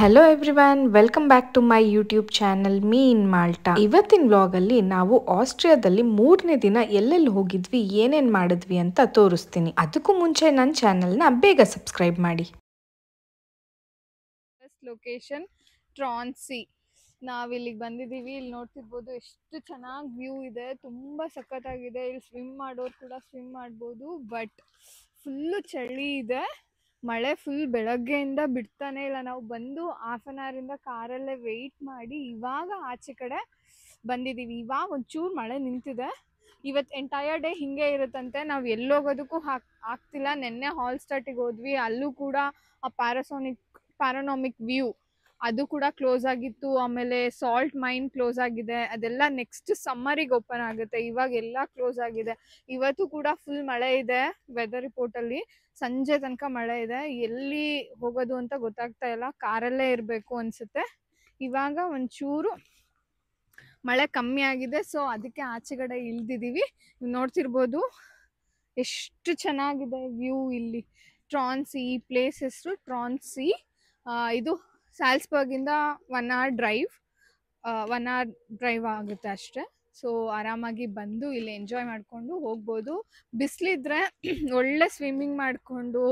Hello everyone, welcome back to my YouTube channel me in Malta. ಇವತ್ತಿನ ವ್ಲಾಗಲ್ಲಿ ನಾವು ಆಸ್ಟ್ರಿಯಾದಲ್ಲಿ 3ನೇ ದಿನ ಎಲ್ಲೆಲ್ಲಿ ಹೋಗಿದ್ವಿ, ಏನೇನ್ ಮಾಡಿದ್ವಿ ಅಂತ ತೋರಿಸ್ತೀನಿ. ಅದಕ್ಕೂ ಮುಂಚೆ ನನ್ನ ಚಾನಲ್ನ ಬೇಗ ಸಬ್ಸ್ಕ್ರೈಬ್ ಮಾಡಿ. ಲೊಕೇಶನ್ ಟ್ರಾನ್ಸಿ. ನಾವಿಲ್ಲಿಗೆ ಬಂದಿದ್ದೀವಿ. ಇಲ್ಲಿ ನೋಡ್ತಿರ್ಬೋದು ಎಷ್ಟು ಚೆನ್ನಾಗಿ ವ್ಯೂ ಇದೆ, ತುಂಬ ಸಖತ್ತಾಗಿದೆ. ಇಲ್ಲಿ ಸ್ವಿಮ್ ಮಾಡೋರು ಕೂಡ ಸ್ವಿಮ್ ಮಾಡ್ಬೋದು. ಬಟ್ ಫುಲ್ಲು ಚಳಿ ಇದೆ, ಮಳೆ ಫುಲ್ ಬೆಳಗ್ಗೆಯಿಂದ ಬಿಡ್ತಾನೆ ಇಲ್ಲ. ನಾವು ಬಂದು ಹಾಫ್ ಆನ್ ಅವರಿಂದ ಕಾರಲ್ಲೇ ವೆಯ್ಟ್ ಮಾಡಿ ಇವಾಗ ಆಚೆ ಕಡೆ ಬಂದಿದ್ದೀವಿ. ಇವಾಗ ಒಂಚೂರು ಮಳೆ ನಿಂತಿದೆ. ಇವತ್ತು ಎಂಟೈರ್ ಡೇ ಹಿಂಗೆ ಇರುತ್ತಂತೆ. ನಾವು ಎಲ್ಲೋಗೋದಕ್ಕೂ ಆಗ್ತಿಲ್ಲ. ನೆನ್ನೆ ಹಾಲ್ಸ್ಟಾಟಿಗೆ ಹೋದ್ವಿ, ಅಲ್ಲೂ ಕೂಡ ಆ ಪ್ಯಾರಾನಾಮಿಕ್ ವ್ಯೂ ಅದು ಕೂಡ ಕ್ಲೋಸ್ ಆಗಿತ್ತು. ಆಮೇಲೆ ಸಾಲ್ಟ್ ಮೈನ್ ಕ್ಲೋಸ್ ಆಗಿದೆ. ಅದೆಲ್ಲ ನೆಕ್ಸ್ಟ್ ಸಮ್ಮರಿಗೆ ಓಪನ್ ಆಗುತ್ತೆ. ಇವಾಗ ಎಲ್ಲ ಕ್ಲೋಸ್ ಆಗಿದೆ. ಇವತ್ತು ಕೂಡ ಫುಲ್ ಮಳೆ ಇದೆ. ವೆದರ್ ರಿಪೋರ್ಟಲ್ಲಿ ಸಂಜೆ ತನಕ ಮಳೆ ಇದೆ. ಎಲ್ಲಿ ಹೋಗೋದು ಅಂತ ಗೊತ್ತಾಗ್ತಾ ಇಲ್ಲ. ಕಾರಲ್ಲೇ ಇರಬೇಕು ಅನಿಸುತ್ತೆ. ಇವಾಗ ಒಂಚೂರು ಮಳೆ ಕಮ್ಮಿ ಆಗಿದೆ, ಸೊ ಅದಕ್ಕೆ ಆಚೆಗಡೆ ಇಳ್ದಿದ್ದೀವಿ. ನೋಡ್ತಿರ್ಬೋದು ಎಷ್ಟು ಚೆನ್ನಾಗಿದೆ ವ್ಯೂ ಇಲ್ಲಿ. ಟ್ರಾನ್ಸಿ ಪ್ಲೇಸ್ ಹೆಸರು ಟ್ರಾನ್ಸಿ. ಇದು ಸ್ಯಾಲ್ಸ್ಬರ್ಗಿಂದ 1 hour ಡ್ರೈವ್ ಆಗುತ್ತೆ ಅಷ್ಟೇ. ಸೊ ಆರಾಮಾಗಿ ಬಂದು ಇಲ್ಲಿ ಎಂಜಾಯ್ ಮಾಡಿಕೊಂಡು ಹೋಗ್ಬೋದು. ಬಿಸಿಲಿದ್ರೆ ಒಳ್ಳೆ ಸ್ವಿಮ್ಮಿಂಗ್ ಮಾಡಿಕೊಂಡು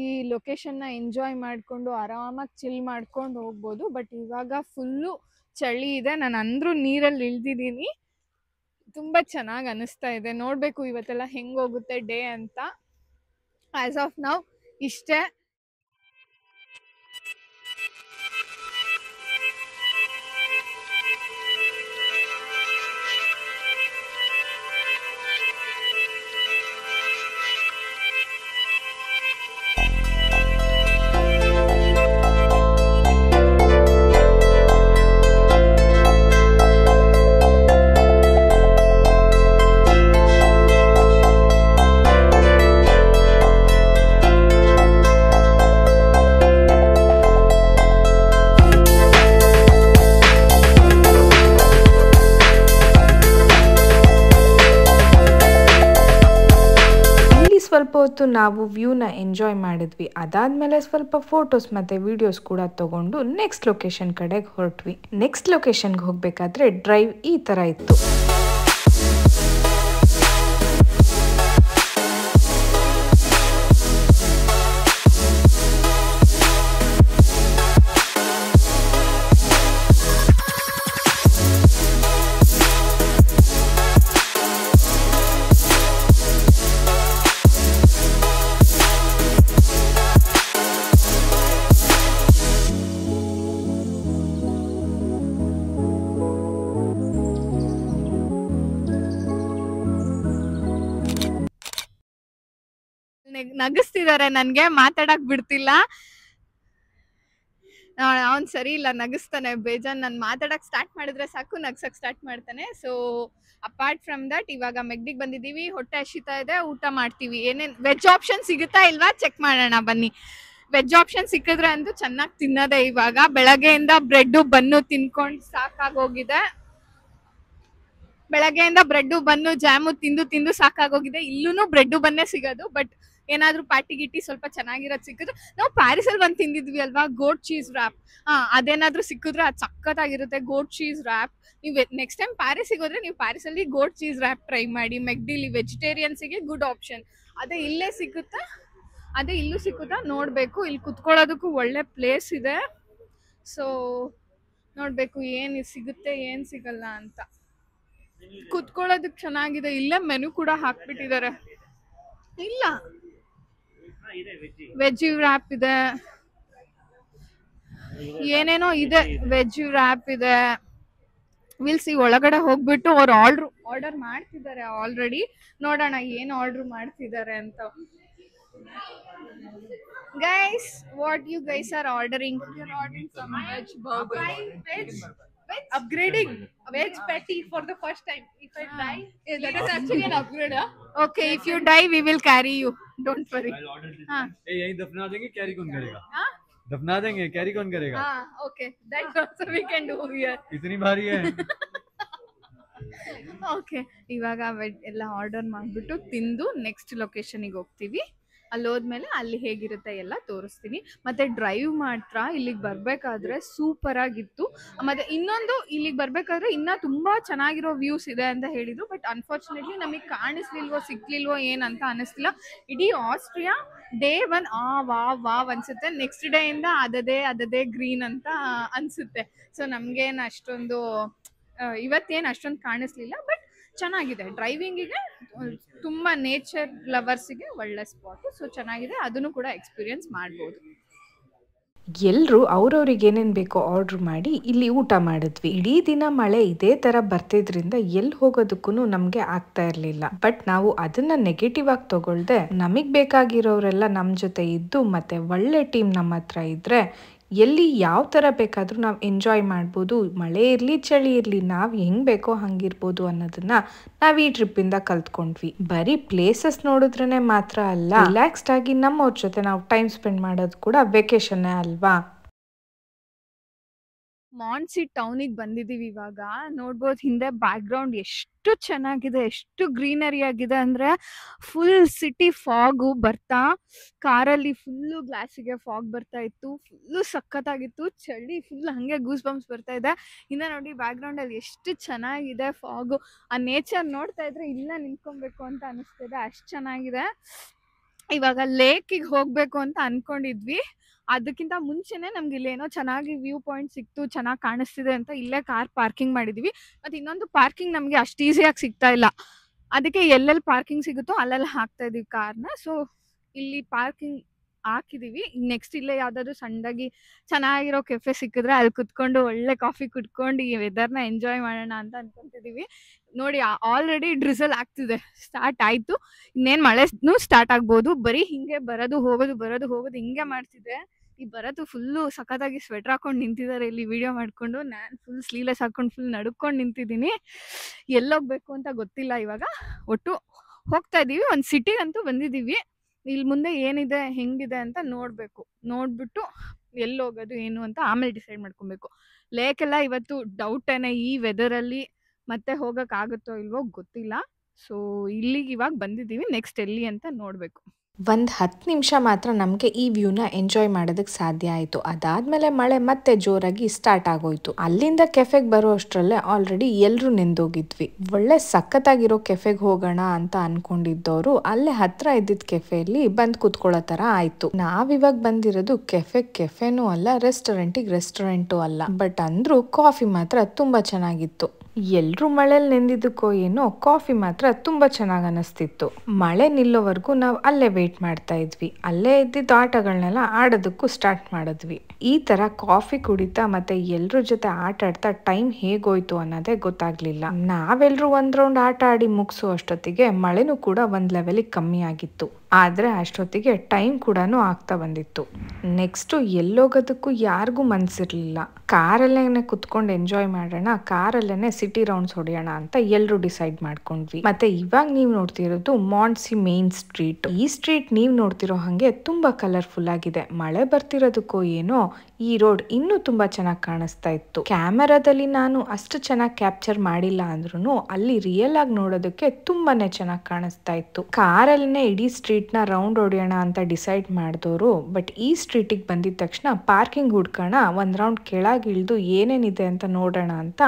ಈ ಲೊಕೇಶನ್ನ ಎಂಜಾಯ್ ಮಾಡಿಕೊಂಡು ಆರಾಮಾಗಿ ಚಿಲ್ ಮಾಡ್ಕೊಂಡು ಹೋಗ್ಬೋದು. ಬಟ್ ಇವಾಗ ಫುಲ್ಲು ಚಳಿ ಇದೆ. ನಾನು ಅಂದರೂ ನೀರಲ್ಲಿ ಇಳ್ದಿದ್ದೀನಿ. ತುಂಬ ಚೆನ್ನಾಗಿ ಅನ್ನಿಸ್ತಾ ಇದೆ. ನೋಡಬೇಕು ಇವತ್ತೆಲ್ಲ ಹೆಂಗೆ ಹೋಗುತ್ತೆ ಡೇ ಅಂತ. ಆ್ಯಸ್ ಆಫ್ ನೌ ಇಷ್ಟೇ. ಸ್ವಲ್ಪ ಹೊತ್ತು ನಾವು ವ್ಯೂನ ಎಂಜಾಯ್ ಮಾಡಿದ್ವಿ. ಅದಾದ್ಮೇಲೆ ಸ್ವಲ್ಪ ಫೋಟೋಸ್ ಮತ್ತೆ ವಿಡಿಯೋಸ್ ಕೂಡ ತಗೊಂಡು ನೆಕ್ಸ್ಟ್ ಲೊಕೇಶನ್ ಕಡೆಗೆ ಹೊರಟ್ವಿ. ನೆಕ್ಸ್ಟ್ ಲೊಕೇಶನ್ಗೆ ಹೋಗ್ಬೇಕಾದ್ರೆ ಡ್ರೈವ್ ಈ ತರ ಇತ್ತು. ನಗಿಸ್ತಿದ್ದಾರೆ, ನನ್ಗೆ ಮಾತಾಡಕ್ ಬಿಡ್ತಿಲ್ಲ. ಅವ್ನ್ ಸರಿ ಇಲ್ಲ, ನಗಿಸ್ತಾನೆ ಬೇಜಾನ್. ನಾನು ಮಾತಾಡಕ್ ಸ್ಟಾರ್ಟ್ ಮಾಡಿದ್ರೆ ಸಾಕು ನಗ್ಸಕ್ ಸ್ಟಾರ್ಟ್ ಮಾಡ್ತಾನೆ. ಸೊ ಅಪಾರ್ಟ್ ಫ್ರಮ್ ದಟ್ ಇವಾಗ ಮೆಗ್ಡಿಗೆ ಬಂದಿದ್ದೀವಿ. ಹೊಟ್ಟೆ ಹಸಿತಾ ಇದೆ, ಊಟ ಮಾಡ್ತೀವಿ. ಏನೇನ್ ವೆಜ್ ಆಪ್ಷನ್ ಸಿಗುತ್ತಾ ಇಲ್ವಾ ಚೆಕ್ ಮಾಡೋಣ ಬನ್ನಿ. ವೆಜ್ ಆಪ್ಷನ್ ಸಿಕ್ಕಿದ್ರೆ ಅಂತೂ ಚೆನ್ನಾಗಿ ತಿನ್ನೋದೆ. ಇವಾಗ ಬೆಳಗ್ಗೆಯಿಂದ ಬ್ರೆಡ್ ಬನ್ನು ತಿನ್ಕೊಂಡು ಸಾಕಾಗೋಗಿದೆ. ಬೆಳಗ್ಗೆಯಿಂದ ಬ್ರೆಡ್ ಬನ್ನು ಜಾಮು ತಿಂದು ಸಾಕಾಗೋಗಿದೆ. ಇಲ್ಲೂ ಬ್ರೆಡ್ ಬನ್ನೇ ಸಿಗೋದು. ಬಟ್ ಏನಾದ್ರೂ ಪಾರ್ಟಿ ಗಿಟ್ಟಿ ಸ್ವಲ್ಪ ಚೆನ್ನಾಗಿರೋದು ಸಿಕ್ಕಿದ್ರೆ, ನಾವು ಪ್ಯಾರಿಸಲ್ಲಿ ಬಂದು ತಿಂದಿದ್ವಿ ಅಲ್ವಾ, ಗೋಟ್ ಚೀಸ್ ರ್ಯಾಪ್. ಅದೇನಾದ್ರೂ ಸಿಕ್ಕಿದ್ರೆ ಅದು ಸಖತ್ತಾಗಿರುತ್ತೆ. ಗೋಟ್ ಚೀಸ್ ರ್ಯಾಪ್. ನೀವು ನೆಕ್ಸ್ಟ್ ಟೈಮ್ ಪ್ಯಾರಿಸಿಗೆ ಹೋದ್ರೆ ನೀವು ಪ್ಯಾರಿಸಲ್ಲಿ ಗೋಟ್ ಚೀಸ್ ರ್ಯಾಪ್ ಟ್ರೈ ಮಾಡಿ. ಮೆಕ್ಡಿಲಿ ವೆಜಿಟೇರಿಯನ್ಸಿಗೆ ಗುಡ್ ಆಪ್ಷನ್. ಅದೇ ಇಲ್ಲೇ ಸಿಗುತ್ತಾ, ಅದೇ ಇಲ್ಲೂ ಸಿಕ್ಕುತ್ತಾ ನೋಡಬೇಕು. ಇಲ್ಲಿ ಕುತ್ಕೊಳ್ಳೋದಕ್ಕೂ ಒಳ್ಳೆ ಪ್ಲೇಸ್ ಇದೆ. ಸೊ ನೋಡಬೇಕು ಏನು ಸಿಗುತ್ತೆ ಏನು ಸಿಗಲ್ಲ ಅಂತ. ಕುತ್ಕೊಳ್ಳೋದಕ್ಕೆ ಚೆನ್ನಾಗಿದೆ. ಇಲ್ಲೇ ಮೆನು ಕೂಡ ಹಾಕ್ಬಿಟ್ಟಿದ್ದಾರೆ. ಇಲ್ಲ, ವೆಜ್ ರ್ಯಾಪ್ ಇದೆ, ಏನೇನೋ ಇದೆ. ವೆಜ್ ರ್ಯಾಪ್ ಇದೆ. ವಿಲ್ಸಿ ಒಳಗಡೆ ಹೋಗ್ಬಿಟ್ಟು ಅವ್ರು ಆರ್ಡರ್ ಮಾಡ್ತಿದ್ದಾರೆ ಆಲ್ರೆಡಿ. ನೋಡೋಣ ಏನು ಆರ್ಡರ್ ಮಾಡ್ತಿದ್ದಾರೆ ಅಂತ. Guys, what you guys are ordering? You're ordering some veg burger. Veg upgrading veg patty for the first time. If I die, that is actually an upgrade. Okay, if you die, we will carry you. Don't worry. हाँ. यही दफना देंगे, carry कौन करेगा? दफना देंगे, carry कौन करेगा? हाँ, okay. That also we can do here. इतनी भारी है. Okay, ಇವಾಗ ಎಲ್ಲ ಆರ್ಡರ್ ಮಾಡಿಬಿಟ್ಟು ತಿಂದು ನೆಕ್ಸ್ಟ್ ಲೊಕೇಶನಿಗೆ ಹೋಗ್ತೀವಿ. ಅಲ್ಲೋದ್ಮೇಲೆ ಅಲ್ಲಿ ಹೇಗಿರುತ್ತೆ ಎಲ್ಲ ತೋರಿಸ್ತೀನಿ. ಮತ್ತು ಡ್ರೈವ್ ಮಾತ್ರ ಇಲ್ಲಿಗೆ ಬರಬೇಕಾದ್ರೆ ಸೂಪರಾಗಿತ್ತು. ಮತ್ತು ಇನ್ನೊಂದು ಇಲ್ಲಿಗೆ ಬರಬೇಕಾದ್ರೆ ಇನ್ನೂ ತುಂಬ ಚೆನ್ನಾಗಿರೋ ವ್ಯೂಸ್ ಇದೆ ಅಂತ ಹೇಳಿದರು. ಬಟ್ ಅನ್ಫಾರ್ಚುನೇಟ್ಲಿ ನಮಗೆ ಕಾಣಿಸ್ಲಿಲ್ವೋ ಸಿಕ್ಲಿಲ್ವೋ ಏನಂತ ಅನ್ನಿಸ್ತಿಲ್ಲ. ಇಡೀ ಆಸ್ಟ್ರಿಯಾ ಡೇ 1 ವಾವ್ ಅನ್ಸುತ್ತೆ. ನೆಕ್ಸ್ಟ್ ಡೇಯಿಂದ ಅದದೇ ಗ್ರೀನ್ ಅಂತ ಅನಿಸುತ್ತೆ. ಸೊ ನಮಗೇನು ಅಷ್ಟೊಂದು ಇವತ್ತೇನು ಅಷ್ಟೊಂದು ಕಾಣಿಸ್ಲಿಲ್ಲ. ಬಟ್ ಚೆನ್ನಾಗಿದೆ ಡ್ರೈವಿಂಗಿಗೆ, ತುಂಬ ನೇಚರ್ ಲವರ್ಸಿಗೆ ಒಳ್ಳೆ ಸ್ಪಾಟು. ಸೊ ಚೆನ್ನಾಗಿದೆ, ಅದನ್ನು ಕೂಡ ಎಕ್ಸ್ಪೀರಿಯನ್ಸ್ ಮಾಡ್ಬೋದು. ಎಲ್ಲರೂ ಅವ್ರವ್ರಿಗೆ ಏನೇನು ಬೇಕೋ ಆರ್ಡ್ರ್ ಮಾಡಿ ಇಲ್ಲಿ ಊಟ ಮಾಡಿದ್ವಿ. ಇಡೀ ದಿನ ಮಳೆ ಇದೇ ಥರ ಬರ್ತಿದ್ರಿಂದ ಎಲ್ಲಿ ಹೋಗೋದಕ್ಕೂ ನಮಗೆ ಆಗ್ತಾ ಇರಲಿಲ್ಲ. ಬಟ್ ನಾವು ಅದನ್ನ ನೆಗೆಟಿವ್ ಆಗಿ ತಗೊಳ್ದೆ ನಮಗೆ ಬೇಕಾಗಿರೋರೆಲ್ಲ ನಮ್ಮ ಜೊತೆ ಇದ್ದು ಮತ್ತೆ ಒಳ್ಳೆ ಟೀಮ್ ನಮ್ಮ ಹತ್ರ ಇದ್ರೆ ಎಲ್ಲಿ ಯಾವ ಥರ ಬೇಕಾದರೂ ನಾವು ಎಂಜಾಯ್ ಮಾಡ್ಬೋದು. ಮಳೆ ಇರಲಿ ಚಳಿ ಇರಲಿ ನಾವು ಹೆಂಗೆ ಬೇಕೋ ಹಂಗಿರ್ಬೋದು ಅನ್ನೋದನ್ನ ನಾವು ಈ ಟ್ರಿಪ್ಪಿಂದ ಕಲ್ತ್ಕೊಂಡ್ವಿ. ಬರೀ ಪ್ಲೇಸಸ್ ನೋಡಿದ್ರೇ ಮಾತ್ರ ಅಲ್ಲ, ರಿಲ್ಯಾಕ್ಸ್ಡ್ ಆಗಿ ನಮ್ಮವ್ರ ಜೊತೆ ನಾವು ಟೈಮ್ ಸ್ಪೆಂಡ್ ಮಾಡೋದು ಕೂಡ ವೆಕೇಶನ್ನೇ ಅಲ್ವಾ. ಮಾನ್ಸಿ ಟೌನಿಗೆ ಬಂದಿದ್ದೀವಿ ಇವಾಗ. ನೋಡ್ಬೋದು ಹಿಂದೆ ಬ್ಯಾಕ್ಗ್ರೌಂಡ್ ಎಷ್ಟು ಚೆನ್ನಾಗಿದೆ, ಎಷ್ಟು ಗ್ರೀನರಿ ಆಗಿದೆ ಅಂದರೆ ಫುಲ್ ಸಿಟಿ ಫಾಗು ಬರ್ತಾ, ಕಾರಲ್ಲಿ ಫುಲ್ಲು ಗ್ಲಾಸಿಗೆ ಫಾಗ್ ಬರ್ತಾ ಇತ್ತು. ಫುಲ್ಲು ಸಖತ್ತಾಗಿತ್ತು. ಚಳಿ ಫುಲ್ ಹಾಗೆ ಗೂಸ್ ಬಂಪ್ಸ್ ಬರ್ತಾ ಇದೆ. ಹಿಂದೆ ನೋಡಿ ಬ್ಯಾಕ್ಗ್ರೌಂಡಲ್ಲಿ ಎಷ್ಟು ಚೆನ್ನಾಗಿದೆ ಫಾಗು. ಆ ನೇಚರ್ ನೋಡ್ತಾ ಇದ್ರೆ ಇಲ್ಲ ನಿಂತ್ಕೊಬೇಕು ಅಂತ ಅನಿಸ್ತಿದೆ, ಅಷ್ಟು ಚೆನ್ನಾಗಿದೆ. ಇವಾಗ ಲೇಕಿಗೆ ಹೋಗಬೇಕು ಅಂತ ಅಂದ್ಕೊಂಡಿದ್ವಿ. ಅದಕ್ಕಿಂತ ಮುಂಚೆನೇ ನಮ್ಗೆ ಇಲ್ಲೇನೋ ಚೆನ್ನಾಗಿ ವ್ಯೂ ಪಾಯಿಂಟ್ ಸಿಕ್ತು, ಚೆನ್ನಾಗಿ ಕಾಣಿಸ್ತಿದೆ ಅಂತ ಇಲ್ಲೇ ಕಾರ್ ಪಾರ್ಕಿಂಗ್ ಮಾಡಿದ್ವಿ. ಮತ್ತು ಇನ್ನೊಂದು ಪಾರ್ಕಿಂಗ್ ನಮಗೆ ಅಷ್ಟು ಈಸಿಯಾಗಿ ಸಿಗ್ತಾ ಇಲ್ಲ. ಅದಕ್ಕೆ ಎಲ್ಲೆಲ್ಲಿ ಪಾರ್ಕಿಂಗ್ ಸಿಗುತ್ತೋ ಅಲ್ಲೆಲ್ಲ ಹಾಕ್ತಾ ಇದೀವಿ ಕಾರ್ನ. ಸೊ ಇಲ್ಲಿ ಪಾರ್ಕಿಂಗ್ ಹಾಕಿದೀವಿ. ನೆಕ್ಸ್ಟ್ ಇಲ್ಲೇ ಯಾವುದಾದ್ರು ಸಣ್ಣದಾಗಿ ಚೆನ್ನಾಗಿರೋ ಕೆಫೆ ಸಿಕ್ಕಿದ್ರೆ ಅಲ್ಲಿ ಕುತ್ಕೊಂಡು ಒಳ್ಳೆ ಕಾಫಿ ಕುಡ್ಕೊಂಡು ಈ ವೆದರ್ನ ಎಂಜಾಯ್ ಮಾಡೋಣ ಅಂತ ಅನ್ಕೊಂತಿದೀವಿ. ನೋಡಿ ಆಲ್ರೆಡಿ ಡ್ರಿಸಲ್ ಆಗ್ತಿದೆ, ಸ್ಟಾರ್ಟ್ ಆಯಿತು. ಇನ್ನೇನು ಮಳೆನೂ ಸ್ಟಾರ್ಟ್ ಆಗ್ಬೋದು. ಬರೀ ಹಿಂಗೆ ಬರೋದು ಹೋಗೋದು ಹಿಂಗೆ ಮಾಡ್ತಿದೆ. ಈ ಬರೋದು ಫುಲ್ಲು ಸಖತ್ತಾಗಿ ಸ್ವೆಟರ್ ಹಾಕೊಂಡು ನಿಂತಿದ್ದಾರೆ ಇಲ್ಲಿ ವಿಡಿಯೋ ಮಾಡಿಕೊಂಡು. ನಾನು ಫುಲ್ ಸ್ಲೀವ್ಲೆಸ್ ಹಾಕೊಂಡು ಫುಲ್ ನಡ್ಕೊಂಡು ನಿಂತಿದ್ದೀನಿ. ಎಲ್ಲೋಗ್ಬೇಕು ಅಂತ ಗೊತ್ತಿಲ್ಲ. ಇವಾಗ ಒಟ್ಟು ಹೋಗ್ತಾ ಇದ್ದೀವಿ. ಒಂದು ಸಿಟಿಗಂತೂ ಬಂದಿದ್ದೀವಿ. ಇಲ್ಲಿ ಮುಂದೆ ಏನಿದೆ ಹೆಂಗಿದೆ ಅಂತ ನೋಡಬೇಕು. ನೋಡಿಬಿಟ್ಟು ಎಲ್ಲೋಗೋದು ಏನು ಅಂತ ಆಮೇಲೆ ಡಿಸೈಡ್ ಮಾಡ್ಕೊಬೇಕು. ಲೇಕೆಲ್ಲ ಇವತ್ತು ಡೌಟೇನೆ ಈ ವೆದರಲ್ಲಿ. ಮತ್ತೆ ಹೋಗೋಕ್ಕಾಗುತ್ತೋ ಇಲ್ವೋ ಗೊತ್ತಿಲ್ಲ. ಸೊ ಇಲ್ಲಿಗೆ ಇವಾಗ ಬಂದಿದ್ದೀವಿ. ನೆಕ್ಸ್ಟ್ ಎಲ್ಲಿ ಅಂತ ನೋಡಬೇಕು. ಒಂದು 10 ನಿಮಿಷ ಮಾತ್ರ ನಮಗೆ ಈ ವ್ಯೂನ ಎಂಜಾಯ್ ಮಾಡೋದಕ್ಕೆ ಸಾಧ್ಯ ಆಯಿತು. ಅದಾದಮೇಲೆ ಮಳೆ ಮತ್ತೆ ಜೋರಾಗಿ ಸ್ಟಾರ್ಟ್ ಆಗೋಯ್ತು. ಅಲ್ಲಿಂದ ಕೆಫೆಗೆ ಬರೋ ಅಷ್ಟರಲ್ಲೇ ಆಲ್ರೆಡಿ ಎಲ್ಲರೂ ನೆಂದೋಗಿದ್ವಿ. ಒಳ್ಳೆ ಸಖತ್ತಾಗಿರೋ ಕೆಫೆಗೆ ಹೋಗೋಣ ಅಂತ ಅನ್ಕೊಂಡಿದ್ದವರು ಅಲ್ಲೇ ಹತ್ರ ಇದ್ದಿದ್ದ ಕೆಫೆಯಲ್ಲಿ ಬಂದು ಕೂತ್ಕೊಳ್ಳೋ ಥರ ಆಯಿತು. ನಾವಿವಾಗ ಬಂದಿರೋದು ಕೆಫೆನೂ ಅಲ್ಲ, ರೆಸ್ಟೋರೆಂಟು ಅಲ್ಲ. ಬಟ್ ಅಂದ್ರೂ ಕಾಫಿ ಮಾತ್ರ ತುಂಬ ಚೆನ್ನಾಗಿತ್ತು. ಎಲ್ಲರೂ ಮಳೆಯಲ್ಲಿ ನೆಂದಿದ್ದಕ್ಕೋ ಏನೋ ಕಾಫಿ ಮಾತ್ರ ತುಂಬ ಚೆನ್ನಾಗಿ ಅನ್ನಿಸ್ತಿತ್ತು. ಮಳೆ ನಿಲ್ಲೋವರೆಗೂ ನಾವು ಅಲ್ಲೇ ವೇಟ್ ಮಾಡ್ತಾ ಇದ್ವಿ. ಅಲ್ಲೇ ಇದ್ದಿದ್ದ ಆಟಗಳನ್ನೆಲ್ಲ ಆಡೋದಕ್ಕೂ ಸ್ಟಾರ್ಟ್ ಮಾಡಿದ್ವಿ. ಈ ಥರ ಕಾಫಿ ಕುಡಿತಾ ಮತ್ತೆ ಎಲ್ಲರ ಜೊತೆ ಆಟ ಆಡ್ತಾ ಟೈಮ್ ಹೇಗೋಯ್ತು ಅನ್ನೋದೇ ಗೊತ್ತಾಗ್ಲಿಲ್ಲ. ನಾವೆಲ್ಲರೂ ಒಂದು ರೌಂಡ್ ಆಟ ಆಡಿ ಮುಗಿಸೋ ಅಷ್ಟೊತ್ತಿಗೆ ಮಳೆನೂ ಕೂಡ ಒಂದು ಲೆವೆಲಿಗೆ ಕಮ್ಮಿ ಆಗಿತ್ತು. ಆದರೆ ಅಷ್ಟೊತ್ತಿಗೆ ಟೈಮ್ ಕೂಡ ಆಗ್ತಾ ಬಂದಿತ್ತು. ನೆಕ್ಸ್ಟು ಎಲ್ಲೋಗೋದಕ್ಕೂ ಯಾರಿಗೂ ಮನಸ್ಸಿರಲಿಲ್ಲ. ಕಾರಲ್ಲೇ ಕುತ್ಕೊಂಡು ಎಂಜಾಯ್ ಮಾಡೋಣ, ಕಾರಲ್ಲೇ ಸಿಟಿ ರೌಂಡ್ಸ್ ಹೊಡೆಯೋಣ ಅಂತ ಎಲ್ಲರೂ ಡಿಸೈಡ್ ಮಾಡ್ಕೊಂಡ್ವಿ. ಮತ್ತೆ ಇವಾಗ ನೀವು ನೋಡ್ತಿರೋದು ಮಾನ್ಸಿ ಮೇನ್ ಸ್ಟ್ರೀಟ್. ಈ ಸ್ಟ್ರೀಟ್ ನೀವು ನೋಡ್ತಿರೋ ಹಾಗೆ ತುಂಬಾ ಕಲರ್ಫುಲ್ ಆಗಿದೆ. ಮಳೆ ಬರ್ತಿರೋದಕ್ಕೋ ಏನೋ ಈ ರೋಡ್ ಇನ್ನೂ ತುಂಬಾ ಚೆನ್ನಾಗಿ ಕಾಣಿಸ್ತಾ ಇತ್ತು. ಕ್ಯಾಮೆರಾದಲ್ಲಿ ನಾನು ಅಷ್ಟು ಚೆನ್ನಾಗಿ ಕ್ಯಾಪ್ಚರ್ ಮಾಡಿಲ್ಲ ಅಂದ್ರೂ ಅಲ್ಲಿ ರಿಯಲ್ ಆಗಿ ನೋಡೋದಕ್ಕೆ ತುಂಬಾನೇ ಚೆನ್ನಾಗಿ ಕಾಣಿಸ್ತಾ ಇತ್ತು. ಕಾರಲ್ಲೇ ಇಡೀ ಸ್ಟ್ರೀಟ್ ನ ರೌಂಡ್ ಹೊಡೆಯೋಣ ಅಂತ ಡಿಸೈಡ್ ಮಾಡಿದವರು ಬಟ್ ಈ ಸ್ಟ್ರೀಟಿಗೆ ಬಂದಿದ ತಕ್ಷಣ ಪಾರ್ಕಿಂಗ್ ಹುಡ್ಕೋಣ, ಒಂದ್ ರೌಂಡ್ ಕೆಳಗಿಳಿದು ಏನೇನಿದೆ ಅಂತ ನೋಡೋಣ ಅಂತ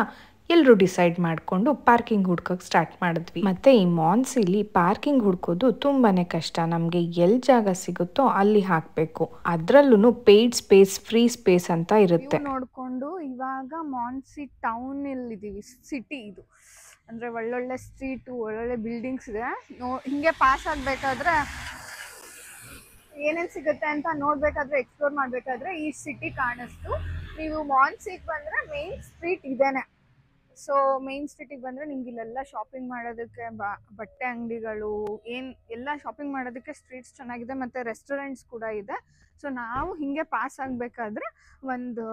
ಎಲ್ಲರೂ ಡಿಸೈಡ್ ಮಾಡಿಕೊಂಡು ಪಾರ್ಕಿಂಗ್ ಹುಡ್ಕೋಕೆ ಸ್ಟಾರ್ಟ್ ಮಾಡಿದ್ವಿ. ಮತ್ತೆ ಈ ಮಾನ್ಸಿಲಿ ಪಾರ್ಕಿಂಗ್ ಹುಡ್ಕೋದು ತುಂಬಾನೇ ಕಷ್ಟ. ನಮಗೆ ಎಲ್ಲಿ ಜಾಗ ಸಿಗುತ್ತೋ ಅಲ್ಲಿ ಹಾಕಬೇಕು. ಅದರಲ್ಲೂ ಪೇಯ್ಡ್ ಸ್ಪೇಸ್, ಫ್ರೀ ಸ್ಪೇಸ್ ಅಂತ ಇರುತ್ತೆ. ನೋಡಿಕೊಂಡು ಇವಾಗ ಮಾನ್ಸಿ ಟೌನ್ ಇದ್ದೀವಿ. ಸಿಟಿ ಇದು ಅಂದರೆ ಒಳ್ಳೊಳ್ಳೆ ಸ್ಟ್ರೀಟು, ಒಳ್ಳೊಳ್ಳೆ ಬಿಲ್ಡಿಂಗ್ಸ್ ಇದೆ. ಹಿಂಗೆ ಪಾಸ್ ಆಗಬೇಕಾದ್ರೆ ಏನೇನು ಸಿಗುತ್ತೆ ಅಂತ ನೋಡಬೇಕಾದ್ರೆ, ಎಕ್ಸ್ಪ್ಲೋರ್ ಮಾಡಬೇಕಾದ್ರೆ ಈ ಸಿಟಿ ಕಾಣಿಸ್ತು. ನೀವು ಮಾನ್ಸಿಗೆ ಬಂದರೆ ಮೇನ್ ಸ್ಟ್ರೀಟ್ ಇದೇನೆ. ಸೊ ಮೇನ್ ಸ್ಟ್ರೀಟಿಗೆ ಬಂದರೆ ನಿಮ್ಗೆ ಇಲ್ಲೆಲ್ಲ ಶಾಪಿಂಗ್ ಮಾಡೋದಕ್ಕೆ ಬಟ್ಟೆ ಅಂಗಡಿಗಳು ಎಲ್ಲ ಶಾಪಿಂಗ್ ಮಾಡೋದಕ್ಕೆ ಸ್ಟ್ರೀಟ್ಸ್ ಚೆನ್ನಾಗಿದೆ. ಮತ್ತು ರೆಸ್ಟೋರೆಂಟ್ಸ್ ಕೂಡ ಇದೆ. ಸೊ ನಾವು ಹೀಗೆ ಪಾಸ್ ಆಗಬೇಕಾದ್ರೆ ಒಂದು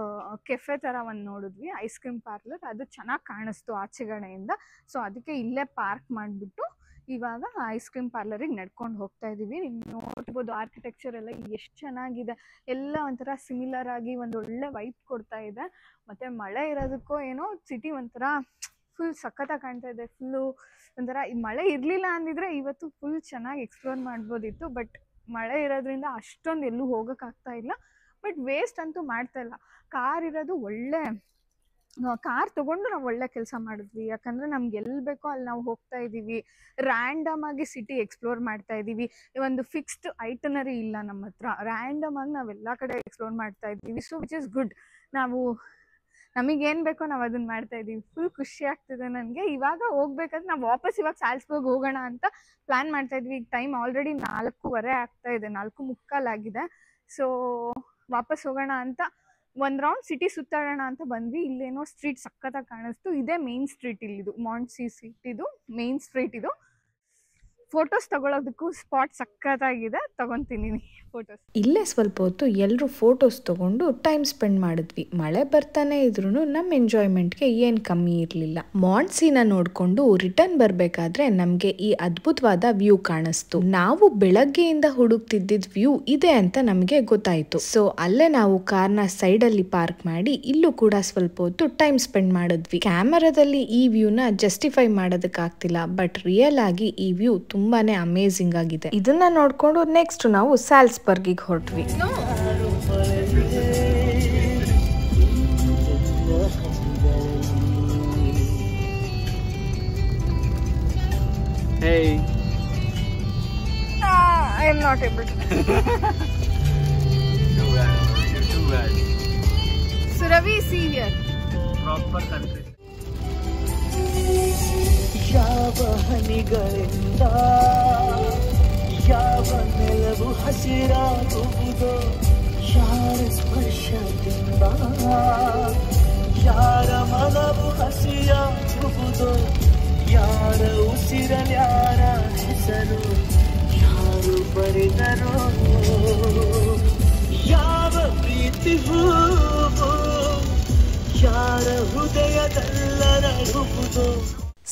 ಕೆಫೆ ಥರ ಒಂದು ನೋಡಿದ್ವಿ, ಐಸ್ ಕ್ರೀಮ್ ಪಾರ್ಲರ್. ಅದು ಚೆನ್ನಾಗಿ ಕಾಣಿಸ್ತು ಆಚೆಗಡೆಯಿಂದ. ಸೊ ಅದಕ್ಕೆ ಇಲ್ಲೇ ಪಾರ್ಕ್ ಮಾಡಿಬಿಟ್ಟು ಇವಾಗ ಐಸ್ ಕ್ರೀಮ್ ಪಾರ್ಲರಿಗೆ ನಡ್ಕೊಂಡು ಹೋಗ್ತಾ ಇದ್ದೀವಿ. ನೀವು ನೋಡ್ಬೋದು ಆರ್ಕಿಟೆಕ್ಚರ್ ಎಲ್ಲ ಎಷ್ಟು ಚೆನ್ನಾಗಿದೆ. ಎಲ್ಲ ಒಂಥರ ಸಿಮಿಲರ್ ಆಗಿ ಒಂದು ಒಳ್ಳೆ ವೈಬ್ ಕೊಡ್ತಾ ಇದೆ. ಮತ್ತು ಮಳೆ ಇರೋದಕ್ಕೋ ಏನೋ ಸಿಟಿ ಒಂಥರ ಫುಲ್ ಸಖತ್ತಾಗಿ ಕಾಣ್ತಾ ಇದೆ. ಫುಲ್ಲು ಒಂಥರ ಈ ಮಳೆ ಇರಲಿಲ್ಲ ಅಂದಿದ್ರೆ ಇವತ್ತು ಫುಲ್ ಚೆನ್ನಾಗಿ ಎಕ್ಸ್ಪ್ಲೋರ್ ಮಾಡ್ಬೋದಿತ್ತು. ಬಟ್ ಮಳೆ ಇರೋದ್ರಿಂದ ಅಷ್ಟೊಂದು ಎಲ್ಲೂ ಹೋಗೋಕ್ಕಾಗ್ತಾ ಇಲ್ಲ. ಬಟ್ ವೇಸ್ಟ್ ಅಂತೂ ಮಾಡ್ತಾ ಇಲ್ಲ. ಕಾರ್ ಇರೋದು ಒಳ್ಳೆ, ಕಾರ್ ತೊಗೊಂಡು ನಾವು ಒಳ್ಳೆ ಕೆಲಸ ಮಾಡಿದ್ವಿ. ಯಾಕಂದರೆ ನಮ್ಗೆ ಎಲ್ಲಿ ಬೇಕೋ ಅಲ್ಲಿ ನಾವು ಹೋಗ್ತಾ ಇದ್ದೀವಿ, ರ್ಯಾಂಡಮ್ ಆಗಿ ಸಿಟಿ ಎಕ್ಸ್ಪ್ಲೋರ್ ಮಾಡ್ತಾ ಇದ್ದೀವಿ. ಒಂದು ಫಿಕ್ಸ್ಡ್ ಐಟನರಿ ಇಲ್ಲ ನಮ್ಮ ಹತ್ರ, ರ್ಯಾಂಡಮ್ ಆಗಿ ನಾವೆಲ್ಲ ಕಡೆ ಎಕ್ಸ್ಪ್ಲೋರ್ ಮಾಡ್ತಾ ಇದ್ದೀವಿ. So which is good. ನಮಗೇನು ಬೇಕೋ ನಾವು ಅದನ್ನ ಮಾಡ್ತಾ ಇದ್ದೀವಿ. ಫುಲ್ ಖುಷಿ ಆಗ್ತಿದೆ ನನಗೆ. ಇವಾಗ ಹೋಗ್ಬೇಕಾದ್ರೆ ನಾವು ವಾಪಸ್ ಇವಾಗ ಸಾಲ್ಸ್ಬರ್ಗ್ ಹೋಗೋಣ ಅಂತ ಪ್ಲ್ಯಾನ್ ಮಾಡ್ತಾ ಇದ್ವಿ. ಈಗ ಟೈಮ್ ಆಲ್ರೆಡಿ 4:15 ಆಗ್ತಾ ಇದೆ, 4:45 ಆಗಿದೆ. ಸೊ ವಾಪಸ್ ಹೋಗೋಣ ಅಂತ ಒಂದು ರೌಂಡ್ ಸಿಟಿ ಸುತ್ತಾಡೋಣ ಅಂತ ಬಂದ್ವಿ. ಇಲ್ಲೇನೋ ಸ್ಟ್ರೀಟ್ ಸಖತ್ತಾಗಿ ಕಾಣಿಸ್ತು. ಇದೇ ಮೇನ್ ಸ್ಟ್ರೀಟ್, ಇಲ್ಲಿದು ಮಾಂಟ್ಸಿ ಸ್ಟ್ರೀಟ್, ಇದು ಮೇನ್ ಸ್ಟ್ರೀಟ್. ಇದು ಫೋಟೋಸ್ ತಗೊಳ್ಳೋದಕ್ಕೂ ಸ್ಪಾಟ್ ಸಖತ್ತಾಗಿದೆ, ತಗೊತೀನಿ ಫೋಟೋಸ್. ಇಲ್ಲೇ ಸ್ವಲ್ಪ ಹೊತ್ತು ಎಲ್ಲರೂ ಫೋಟೋಸ್ ತಗೊಂಡು ಟೈಮ್ ಸ್ಪೆಂಡ್ ಮಾಡಿದ್ವಿ. ಮಳೆ ಬರ್ತಾನೆ ಇದ್ರೂ ನಮ್ಮ ಎಂಜಾಯ್ಮೆಂಟ್ಗೆ ಏನು ಕಮ್ಮಿ ಇರಲಿಲ್ಲ. ಮಾಂಟ್ಸಿನ ನೋಡಿಕೊಂಡು ರಿಟರ್ನ್ ಬರಬೇಕಾದ್ರೆ ನಮಗೆ ಈ ಅದ್ಭುತವಾದ ವ್ಯೂ ಕಾಣಿಸ್ತು. ನಾವು ಬೆಳಗ್ಗೆಯಿಂದ ಹುಡುಕ್ತಿದ್ದಿದ್ ವ್ಯೂ ಇದೆ ಅಂತ ನಮಗೆ ಗೊತ್ತಾಯ್ತು. ಸೊ ಅಲ್ಲೇ ನಾವು ಕಾರ್ನ ಸೈಡಲ್ಲಿ ಪಾರ್ಕ್ ಮಾಡಿ ಇಲ್ಲೂ ಕೂಡ ಸ್ವಲ್ಪ ಹೊತ್ತು ಟೈಮ್ ಸ್ಪೆಂಡ್ ಮಾಡಿದ್ವಿ. ಕ್ಯಾಮರಾದಲ್ಲಿ ಈ ವ್ಯೂನ ಜಸ್ಟಿಫೈ ಮಾಡೋದಕ್ಕಾಗ್ತಿಲ್ಲ, ಬಟ್ ರಿಯಲ್ ಆಗಿ ಈ ವ್ಯೂ ತುಂಬಾನೇ ಅಮೇಜಿಂಗ್ ಆಗಿದೆ. ಇದನ್ನ ನೋಡ್ಕೊಂಡು ನೆಕ್ಸ್ಟ್ ನಾವು ಸಾಲ್ಸ್ಬರ್ಗಿಗೆ ಹೊರಟ್ವಿ. Hey. I am not able to. Too bad. Suravi, see here. Proper country. ಯಾವ ಹನಿಗಳಿಂದ ಯಾವ ನೆಲವು ಹಸಿರಾಗುವುದೋ, ಯಾರ ಸ್ಪರ್ಶದಿಂದ ಯಾರ ಮನವು ಹಸಿಯಾಗುವುದೋ, ಯಾರ ಉಸಿರಲ್ಯಾರ ಹೆಸರು ಯಾರು ಬರೆದರೋ, ಯಾವ ಪ್ರೀತಿ ಹೂವು ಯಾರ ಹೃದಯದಲ್ಲರಳುವುದೋ.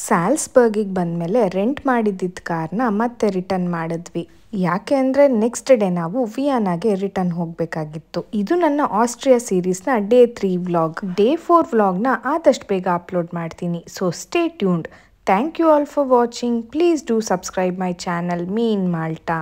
ಸಾಲ್ಸ್ಬರ್ಗಿಗೆ ಬಂದಮೇಲೆ ರೆಂಟ್ ಮಾಡಿದ್ದಿದ್ದ ಕಾರ್ನ ಮತ್ತೆ ರಿಟರ್ನ್ ಮಾಡಿದ್ವಿ. ಯಾಕೆ ಅಂದರೆ ನೆಕ್ಸ್ಟ್ ಡೇ ನಾವು ವಿಯಾನಾಗೆ ರಿಟರ್ನ್ ಹೋಗಬೇಕಾಗಿತ್ತು. ಇದು ನನ್ನ ಆಸ್ಟ್ರಿಯಾ ಸೀರೀಸ್ನ ಡೇ 3 ವ್ಲಾಗ್. ಡೇ 4 ವ್ಲಾಗ್ನ ಆದಷ್ಟು ಬೇಗ ಅಪ್ಲೋಡ್ ಮಾಡ್ತೀನಿ. So stay tuned. Thank you all for watching. Please do subscribe my channel me in Malta.